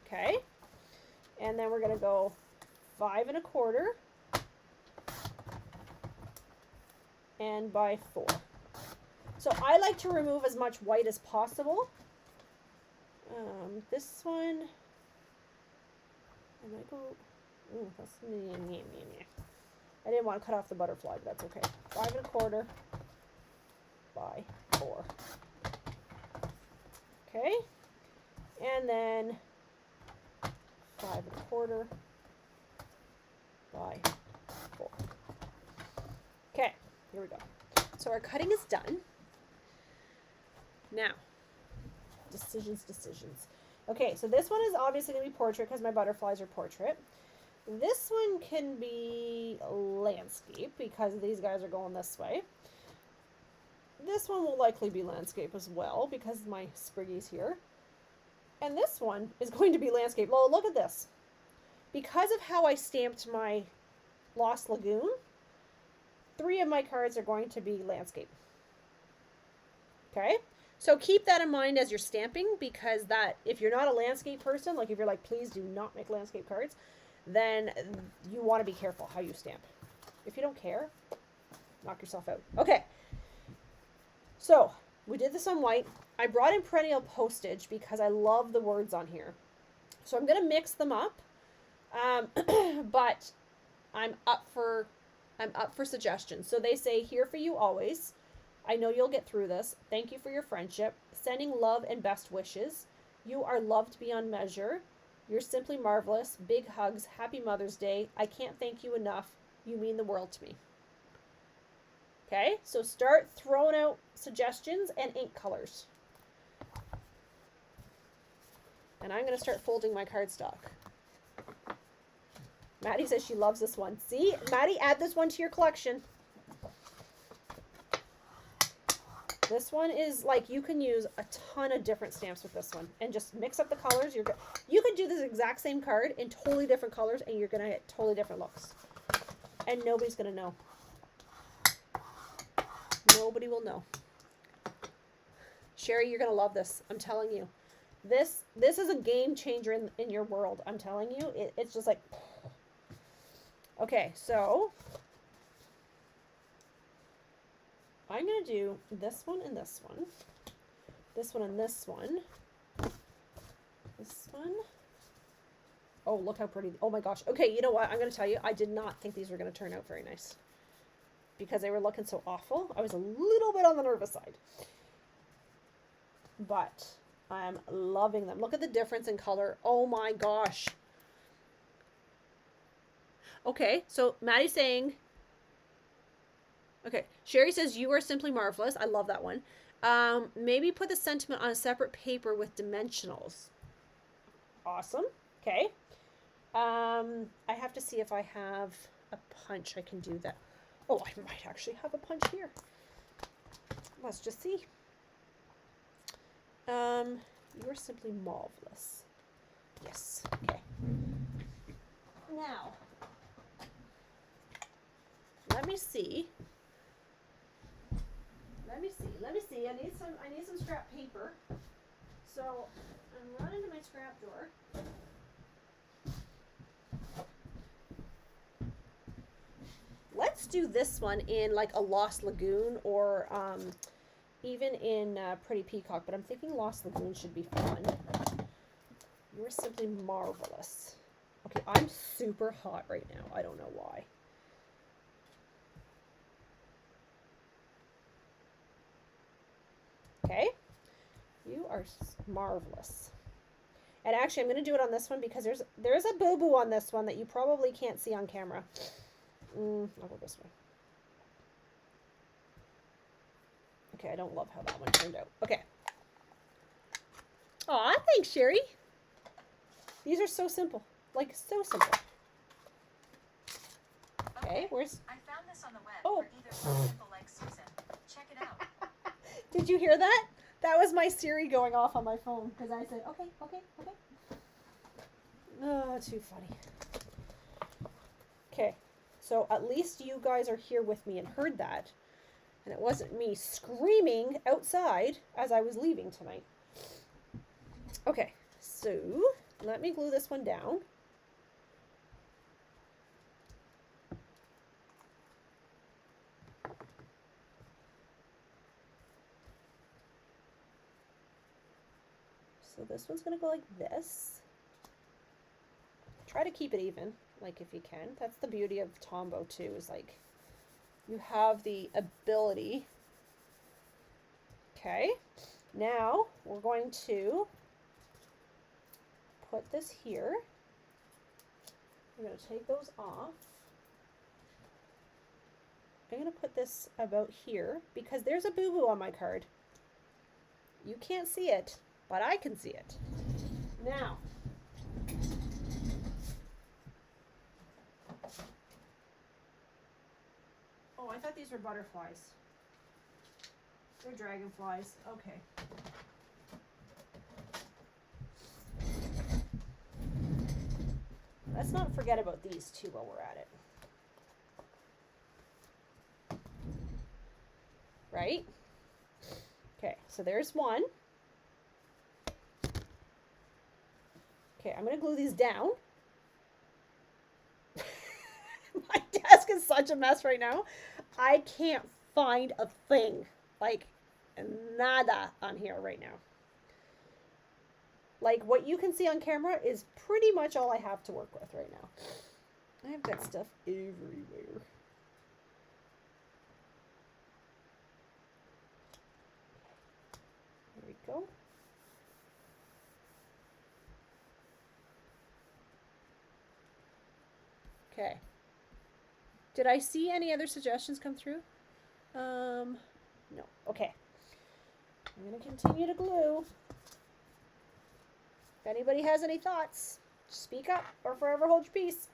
Okay. And then we're going to go 5 1/4 and by 4. So I like to remove as much white as possible. This one, I might go, that's, I didn't want to cut off the butterfly, but that's okay. 5 1/4 by 4. Okay, and then 5 1/4 by 4. Okay, here we go. So our cutting is done. Now, decisions. Okay, so this one is obviously going to be portrait because my butterflies are portrait. This one can be landscape because these guys are going this way. This one will likely be landscape as well because my Spriggy's here. And this one is going to be landscape. Oh, look at this. Because of how I stamped my Lost Lagoon, 3 of my cards are going to be landscape. Okay? So keep that in mind as you're stamping because that, if you're not a landscape person, like if you're like, please do not make landscape cards, then you want to be careful how you stamp. If you don't care, knock yourself out. Okay. So we did this on white. I brought in perennial postage because I love the words on here. So I'm going to mix them up. But I'm up for suggestions. So they say, here for you always. I know you'll get through this. Thank you for your friendship. Sending love and best wishes. You are loved beyond measure. You're simply marvelous. Big hugs. Happy Mother's Day. I can't thank you enough. You mean the world to me. Okay, so start throwing out suggestions and ink colors. And I'm going to start folding my cardstock. Maddie says she loves this one. See, Maddie, add this one to your collection. This one is like, you can use a ton of different stamps with this one and just mix up the colors. You could do this exact same card in totally different colors and you're going to get totally different looks. And nobody's going to know. Nobody will know. Sherry, you're going to love this. I'm telling you. This is a game changer in your world. I'm telling you. It's just like... Okay, so... I'm going to do this one and this one. This one and this one. This one. Oh, look how pretty. Oh my gosh. Okay, you know what? I'm going to tell you, I did not think these were going to turn out very nice. Because they were looking so awful. I was a little bit on the nervous side. But I'm loving them. Look at the difference in color. Oh my gosh. Okay, so Maddie's saying... Okay, Sherry says, you are simply marvelous. I love that one. Maybe put the sentiment on a separate paper with dimensionals. Awesome. Okay. I have to see if I have a punch. I can do that. Oh, I might actually have a punch here. Let's just see. You're simply marvelous. Yes. Okay. Now, let me see. Let me see. I need some scrap paper. So I'm running to my scrap drawer. Let's do this one in like a Lost Lagoon or even in Pretty Peacock, but I'm thinking Lost Lagoon should be fun. You're simply marvelous. Okay, I'm super hot right now. I don't know why. Okay, you are marvelous. And actually, I'm going to do it on this one because there's a boo-boo on this one that you probably can't see on camera. I'll go this way. Okay, I don't love how that one turned out. Okay. Aw, thanks, Sherry. These are so simple. Like, so simple. Okay, where's... I found this on the web for either so simple like Susan. Check it out. Did you hear that? That was my Siri going off on my phone because I said, okay. Oh, too funny. Okay, so at least you guys are here with me and heard that. And it wasn't me screaming outside as I was leaving tonight. Okay, so let me glue this one down. So this one's going to go like this. Try to keep it even, like if you can. That's the beauty of Tombow too, is like you have the ability. Okay, now we're going to put this here. I'm going to take those off. I'm going to put this about here because there's a boo-boo on my card. You can't see it, but I can see it. Now, oh, I thought these were butterflies. They're dragonflies. Okay. Let's not forget about these two while we're at it. Right? Okay, so there's one. Okay, I'm going to glue these down. My desk is such a mess right now. I can't find a thing. Like, nada on here right now. Like, what you can see on camera is pretty much all I have to work with right now. I've got stuff everywhere. There we go. Okay. Did I see any other suggestions come through? No. Okay. I'm going to continue to glue. If anybody has any thoughts, speak up or forever hold your peace.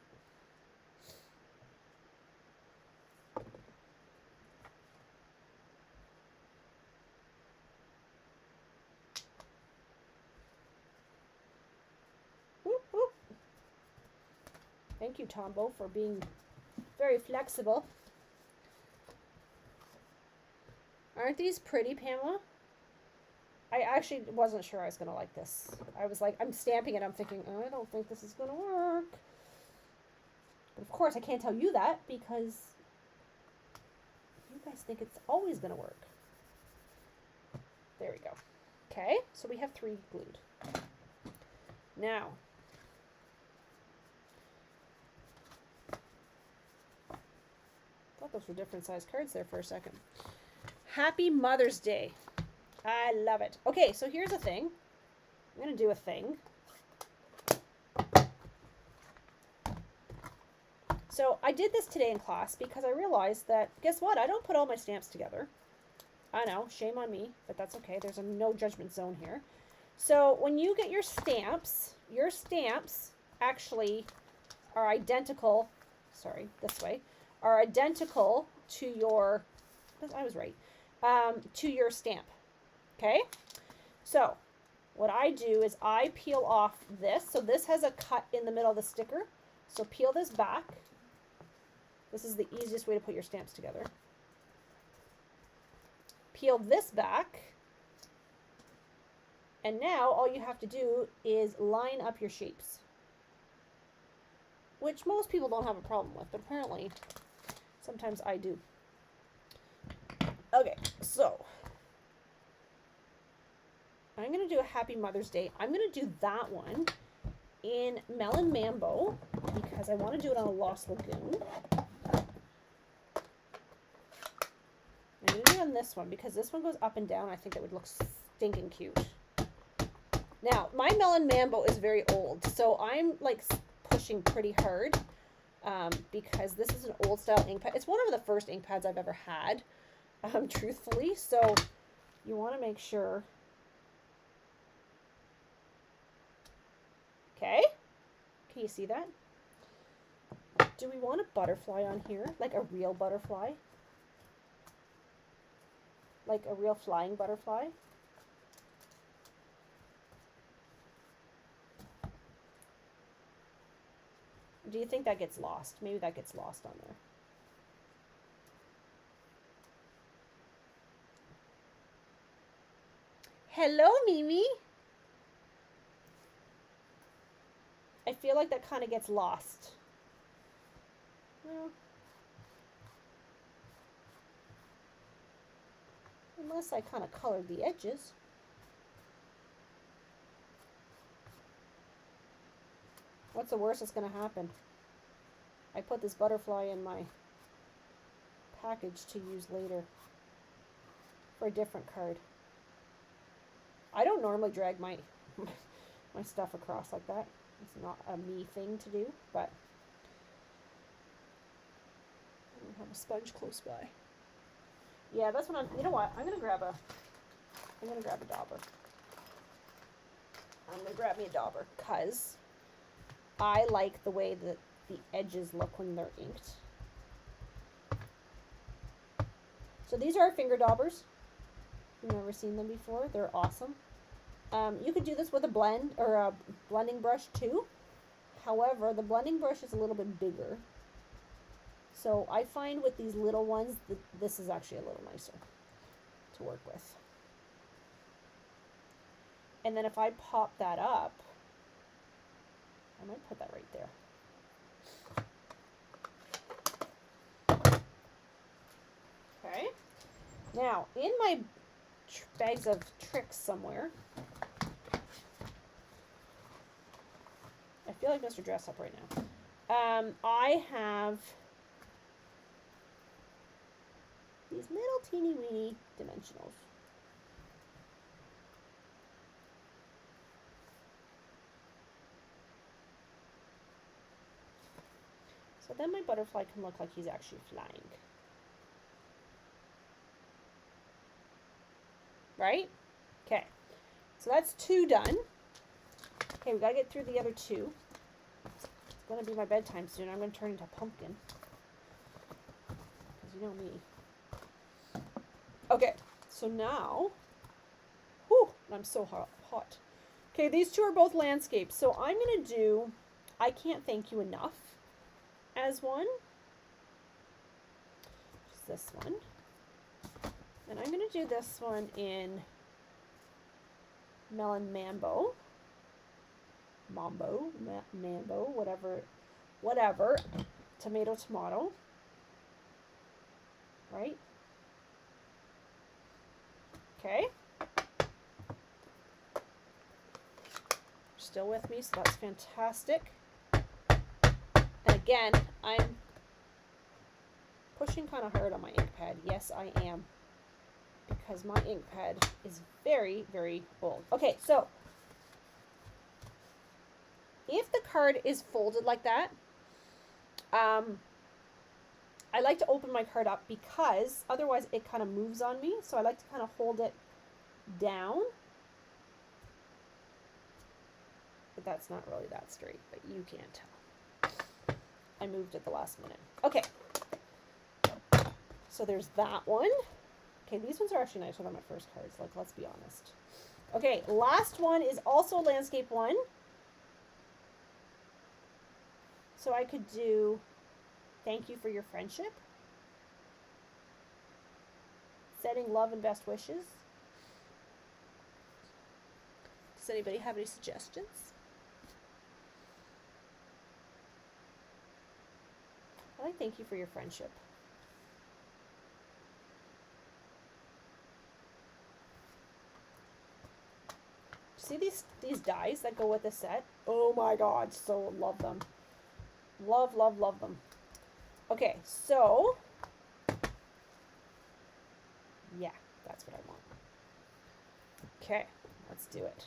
Whoop, whoop. Thank you, Tombow, for being very flexible. Aren't these pretty, Pamela? I actually wasn't sure I was going to like this. I was like, I'm stamping it. I'm thinking, oh, I don't think this is going to work. But of course, I can't tell you that because you guys think it's always going to work. There we go. Okay, so we have 3 glued. Now, thought those were different size cards there for a second. Happy Mother's Day. I love it. Okay, so here's a thing. I'm going to do a thing. So I did this today in class because I realized that, guess what? I don't put all my stamps together. I know, shame on me, but that's okay. There's a no judgment zone here. So when you get your stamps actually are identical, sorry, this way, are identical to your, I was right, to your stamp, okay? So what I do is I peel off this. So this has a cut in the middle of the sticker. So peel this back. This is the easiest way to put your stamps together. Peel this back. And now all you have to do is line up your shapes. Which most people don't have a problem with, but apparently sometimes I do. Okay, so I'm going to do a Happy Mother's Day. I'm going to do that one in Melon Mambo because I want to do it on a Lost Lagoon. I'm going to do it on this one because this one goes up and down. I think that would look stinking cute. Now, my Melon Mambo is very old, so I'm like pushing pretty hard because this is an old style ink pad. It's one of the first ink pads I've ever had, truthfully, so you want to make sure. Okay, can you see that? Do we want a butterfly on here, like a real butterfly? Like a real flying butterfly? Do you think that gets lost? Maybe that gets lost on there. Hello, Mimi. I feel like that kind of gets lost. Well, unless I kind of colored the edges. What's the worst that's going to happen? I put this butterfly in my package to use later for a different card. I don't normally drag my my stuff across like that. It's not a me thing to do, but I don't have a sponge close by. Yeah, that's what you know what? I'm gonna grab a dauber. I'm gonna grab me a dauber because I like the way that the edges look when they're inked. So these are our finger daubers. You've never seen them before. They're awesome. You could do this with a blend or a blending brush too. However, the blending brush is a little bit bigger. So I find with these little ones that this is actually a little nicer to work with. And then if I pop that up, I might put that right there. Okay. Now, in my bags of tricks somewhere, I feel like Mr. Dress Up right now. I have these little teeny weeny dimensionals. So then my butterfly can look like he's actually flying. Right? Okay. So that's 2 done. Okay, we gotta get through the other 2. It's gonna be my bedtime soon. I'm gonna turn into a pumpkin. Because you know me. Okay, so now, whew, I'm so hot. Okay, these 2 are both landscapes. So I'm gonna do I Can't Thank You Enough as one. Just this one. And I'm going to do this one in Melon Mambo. Mambo, whatever. Tomato. Right? Okay. Still with me, so that's fantastic. And again, I'm pushing kind of hard on my ink pad. Yes, I am. Because my ink pad is very, very old. Okay, so if the card is folded like that, I like to open my card up because otherwise it kind of moves on me. So I like to kind of hold it down. But that's not really that straight, but you can't tell. I moved at the last minute. Okay. So there's that one. Okay, these ones are actually nicer than my first cards, like, let's be honest. Okay, last one is also a landscape one. So I could do thank you for your friendship. Sending love and best wishes. Does anybody have any suggestions? I like thank you for your friendship. See these dies that go with the set? Oh my god, so love them. Love, love, love them. Okay, so yeah, that's what I want. Okay, let's do it.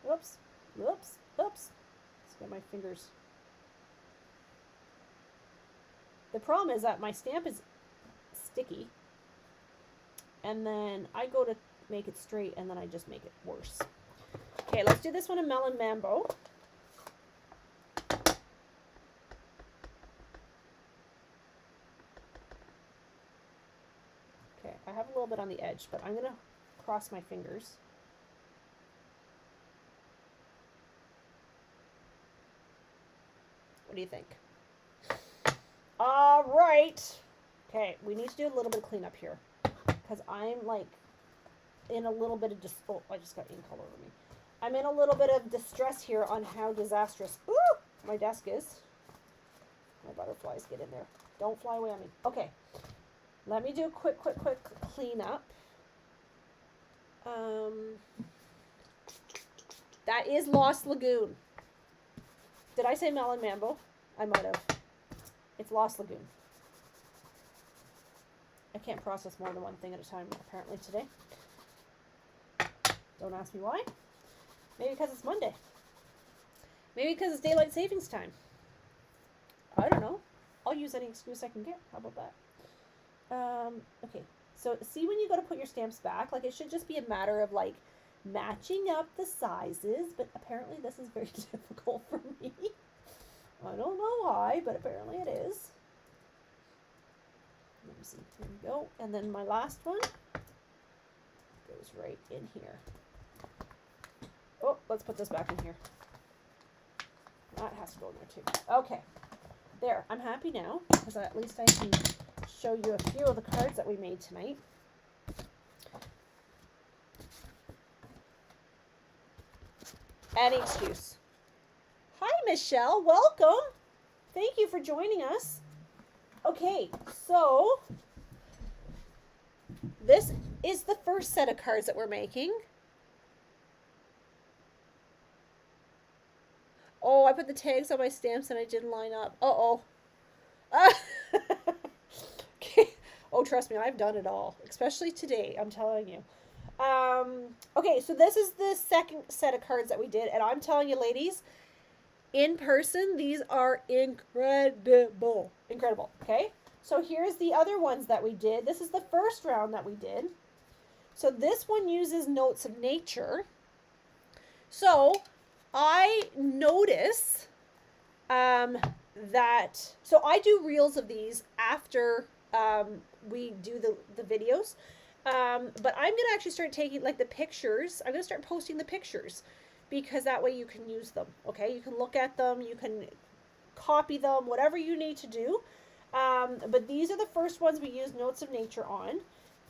Whoops, whoops, whoops. Let's get my fingers. The problem is that my stamp is sticky. And then I go to make it straight and then I just make it worse. Okay, let's do this one in Melon Mambo. Okay, I have a little bit on the edge, but I'm going to cross my fingers. What do you think? All right. Okay, we need to do a little bit of cleanup here because I'm like in a little bit of oh, I just got ink all over me. I'm in a little bit of distress here on how disastrous my desk is. My butterflies get in there. Don't fly away on me. Okay, let me do a quick cleanup. That is Lost Lagoon. Did I say Melon Mambo? I might have. It's Lost Lagoon. I can't process more than one thing at a time, apparently, today. Don't ask me why. Maybe because it's Monday. Maybe because it's daylight savings time. I don't know. I'll use any excuse I can get. How about that? Okay. So, see when you go to put your stamps back, like, it should just be a matter of, like, matching up the sizes, but apparently this is very difficult for me. I don't know why, but apparently it is. Let me see. Here we go. And then my last one goes right in here. Oh, let's put this back in here. That has to go in there too. Okay. There. I'm happy now because at least I can show you a few of the cards that we made tonight. Any excuse. Hi, Michelle. Welcome. Thank you for joining us. Okay, so this is the first set of cards that we're making. Oh, I put the tags on my stamps and I didn't line up. Uh-oh. Okay. Oh, trust me, I've done it all, especially today, I'm telling you. Okay, so this is the second set of cards that we did, and I'm telling you, ladies, in person, these are incredible. Incredible, okay? So here's the other ones that we did. This is the first round that we did. So this one uses Notes of Nature. So I notice that, so I do reels of these after we do the videos. But I'm going to actually start taking like the pictures. I'm going to start posting the pictures because that way you can use them. Okay. You can look at them. You can copy them, whatever you need to do. But these are the first ones we used Notes of Nature on.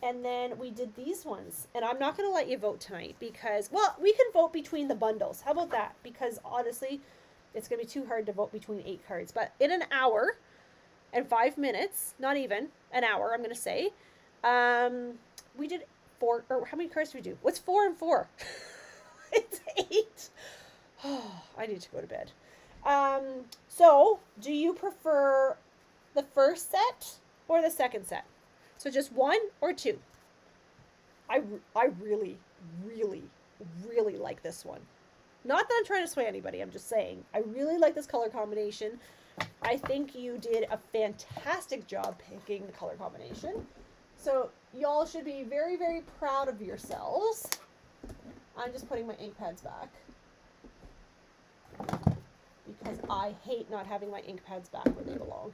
And then we did these ones. And I'm not going to let you vote tonight because, well, we can vote between the bundles. How about that? Because honestly, it's going to be too hard to vote between 8 cards. But in an hour and 5 minutes, not even an hour, I'm going to say, we did 4, or how many cards do we do? What's 4 and 4? It's 8. Oh, I need to go to bed. So do you prefer the first set or the second set? So just 1 or 2? I really, really, really like this one. Not that I'm trying to sway anybody, I'm just saying. I really like this color combination. I think you did a fantastic job picking the color combination. So y'all should be very, very proud of yourselves. I'm just putting my ink pads back because I hate not having my ink pads back where they belong.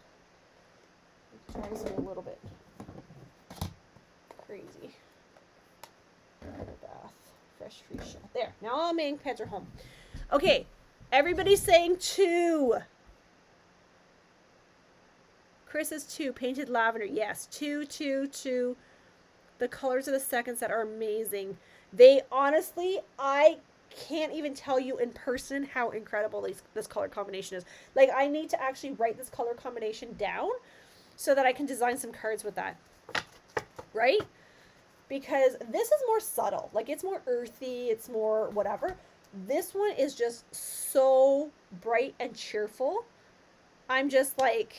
It drives me a little bit crazy. Bath, fresh freesia. There, now all my ink pads are home. Okay, everybody's saying 2. Chris is 2, painted lavender. Yes, 2, 2, 2. The colors of the second set are amazing. They honestly, I can't even tell you in person how incredible this color combination is. Like, I need to actually write this color combination down so that I can design some cards with that. Right? Because this is more subtle. Like, it's more earthy. It's more whatever. This one is just so bright and cheerful. I'm just like,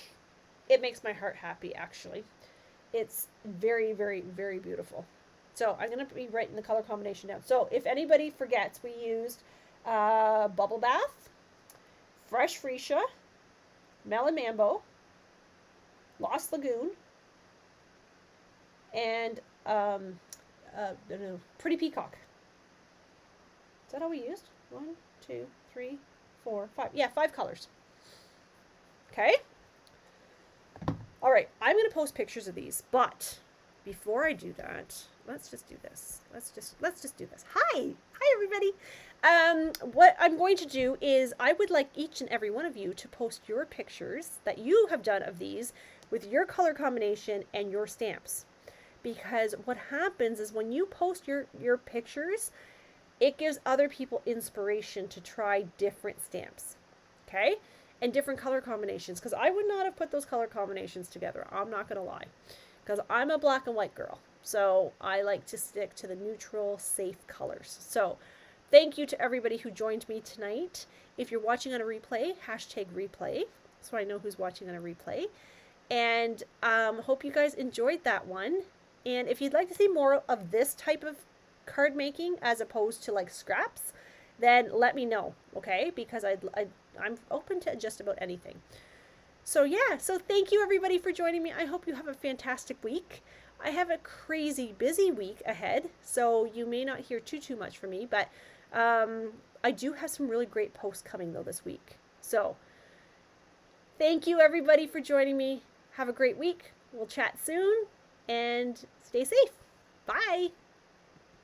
it makes my heart happy, actually. It's very, very, very beautiful. So I'm going to be writing the color combination down. So if anybody forgets, we used Bubble Bath, Fresh Freesia, Melon Mambo, Lost Lagoon, and Pretty Peacock. Is that all we used? 1, 2, 3, 4, 5. Yeah, 5 colors. Okay. All right, I'm going to post pictures of these, but before I do that, let's just do this. Let's just do this. Hi everybody. What I'm going to do is I would like each and every one of you to post your pictures that you have done of these with your color combination and your stamps. Because what happens is when you post your pictures, it gives other people inspiration to try different stamps. Okay? And different color combinations, because I would not have put those color combinations together. I'm not going to lie, because I'm a black and white girl. So I like to stick to the neutral, safe colors. So thank you to everybody who joined me tonight. If you're watching on a replay, #replay, so I know who's watching on a replay. And hope you guys enjoyed that one. And if you'd like to see more of this type of card making as opposed to like scraps, then let me know, okay? Because I'm open to just about anything. So yeah, so thank you everybody for joining me. I hope you have a fantastic week. I have a crazy busy week ahead, so you may not hear too much from me, but I do have some really great posts coming though this week. So thank you everybody for joining me. Have a great week. We'll chat soon and stay safe. Bye.